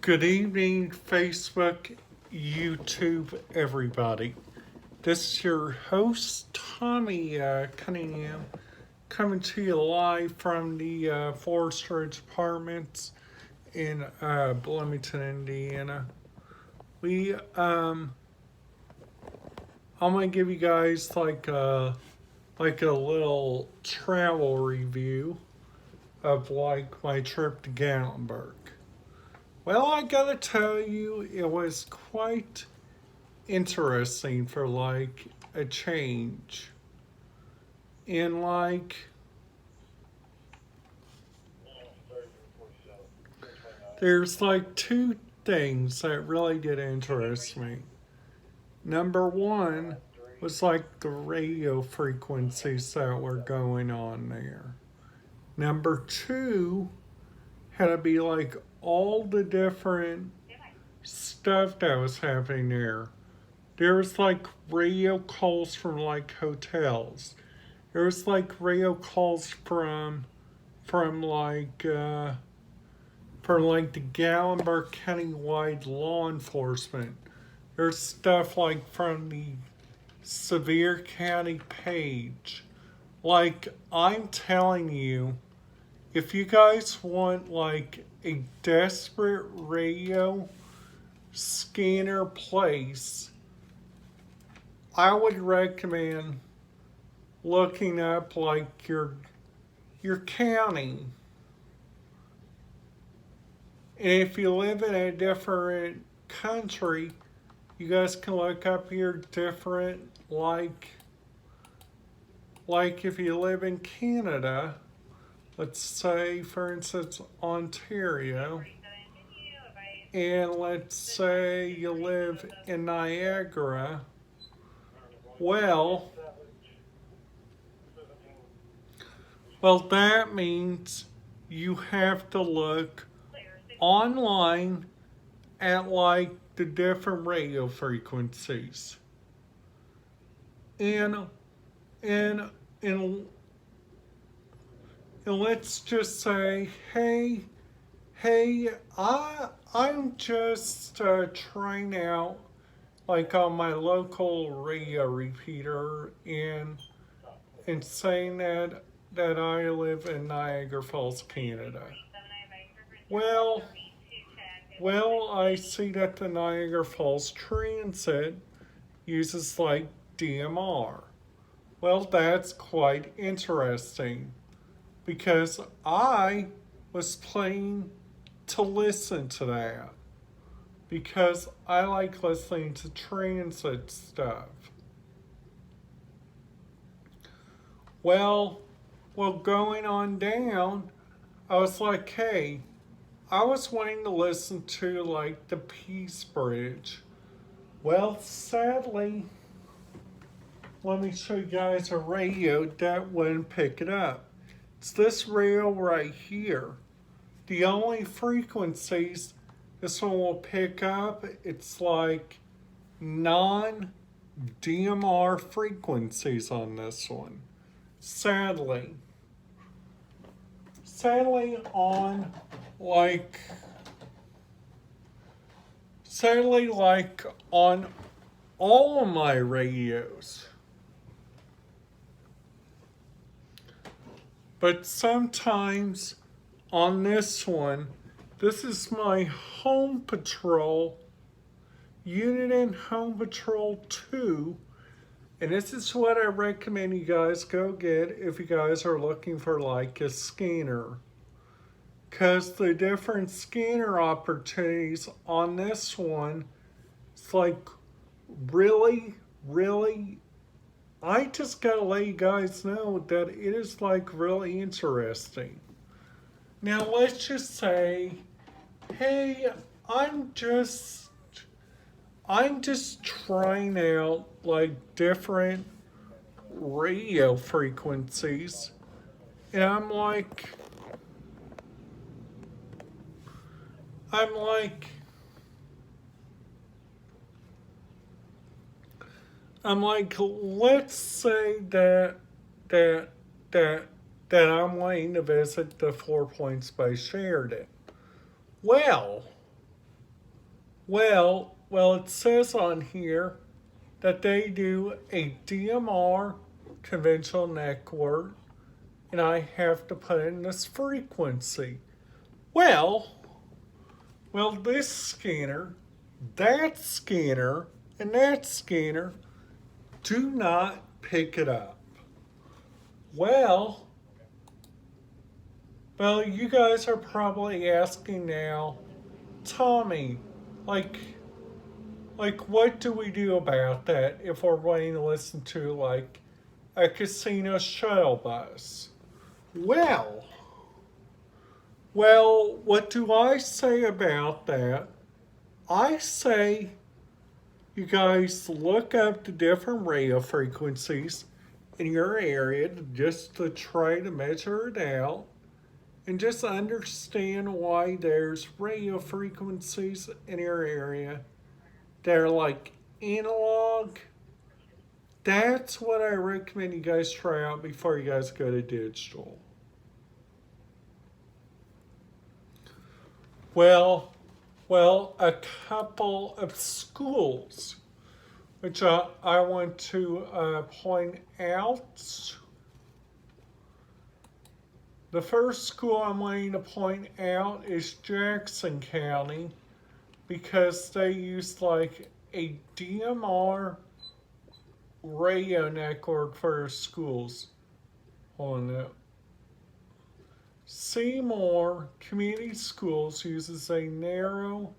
Good evening, Facebook, YouTube, everybody. This is your host, Tommy Cunningham, coming to you live from the Forest Ridge Apartments in Bloomington, Indiana. I'm gonna give you guys like a little travel review of like my trip to Gatlinburg. Well, I gotta tell you, it was quite interesting for like a change. And like, there's like two things that really did interest me. Number one was like the radio frequencies that were going on there. Number two had to be like all the different stuff that was happening there. There was like radio calls from like hotels. There was like radio calls from like the Gatlinburg County-wide law enforcement. There's stuff like from the Sevier County page. Like I'm telling you, if you guys want like a desperate radio scanner place, I would recommend looking up like your county. And if you live in a different country, you guys can look up your different like if you live in Canada, let's say for instance Ontario, and let's say you live in Niagara. Well, that means you have to look online at like the different radio frequencies. And and and, and let's just say, I'm just trying out like on my local radio repeater and saying that I live in Niagara Falls, Canada. Well, I see that the Niagara Falls Transit uses like DMR. Well, that's quite interesting because I was planning to listen to that because I like listening to transit stuff. Well, going on down, I was like, hey, I was wanting to listen to like the Peace Bridge. Well, sadly, let me show you guys a radio that wouldn't pick it up. It's this radio right here. The only frequencies this one will pick up, it's like non-DMR frequencies on this one. Sadly on like on all of my radios. But sometimes on this one, this is my Home Patrol Uniden Home Patrol 2. And this is what I recommend you guys go get if you guys are looking for like a scanner. Because the different scanner opportunities on this one, it's like really, I just gotta let you guys know that it is like really interesting. Now let's just say, hey, I'm just trying out like different radio frequencies, and I'm like, let's say that I'm wanting to visit the Four Points by Sheridan. Well, Well, it says on here that they do a DMR conventional network, and I have to put in this frequency. Well, this scanner, that scanner, and that scanner do not pick it up. Well, you guys are probably asking now, Tommy, like, what do we do about that if we're wanting to listen to like a casino shuttle bus? Well, what do I say about that? I say you guys look up the different radio frequencies in your area just to try to measure it out and just understand why there's radio frequencies in your area that are like analog. That's what I recommend you guys try out before you guys go to digital. Well, a couple of schools which I want to point out. The first school I'm wanting to point out is Jackson County because they use like a DMR radio network for their schools. Hold on now. Seymour Community Schools uses a narrow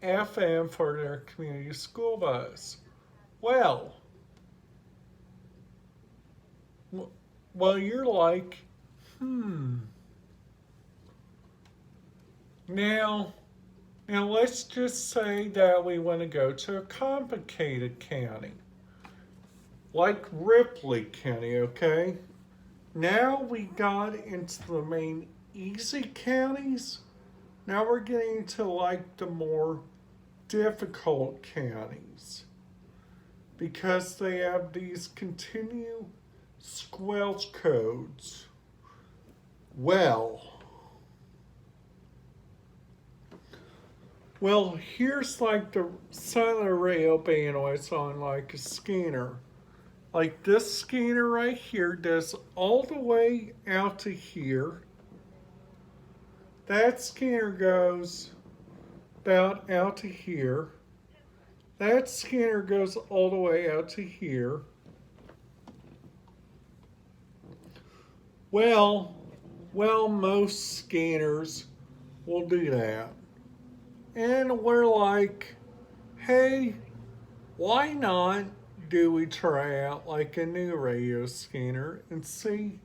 FM for their community school bus. Well, you're like, Now let's just say that we want to go to a complicated county, like Ripley County, okay? Now we got into the main easy counties. Now we're getting into like the more difficult counties because they have these continue squelch codes. Well, here's like the cellular rail bandwidth on like a scanner. Like this scanner right here does all the way out to here. That scanner goes about out to here. That scanner goes all the way out to here. Well, most scanners will do that. And we're like, hey, why not do we try out like a new radio scanner and see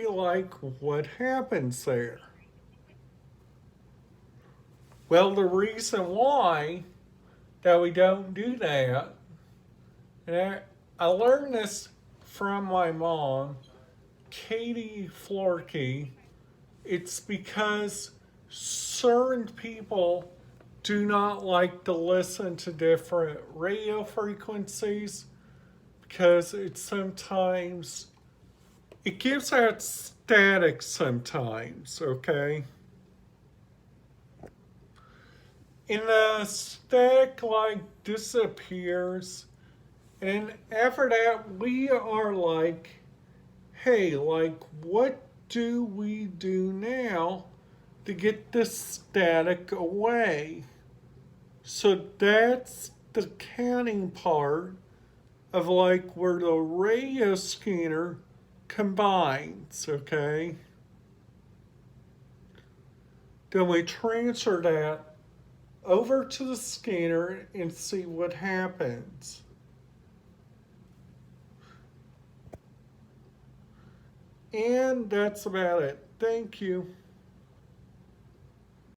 like what happens there? Well, the reason why that we don't do that, and I learned this from my mom, Katie Florkey, it's because certain people do not like to listen to different radio frequencies because it gives out static sometimes, okay? And the static like disappears, and after that we are like, hey, like what do we do now to get the static away? So that's the counting part of like where the radio scanner combines, okay? Then we transfer that over to the scanner and see what happens. And that's about it. Thank you.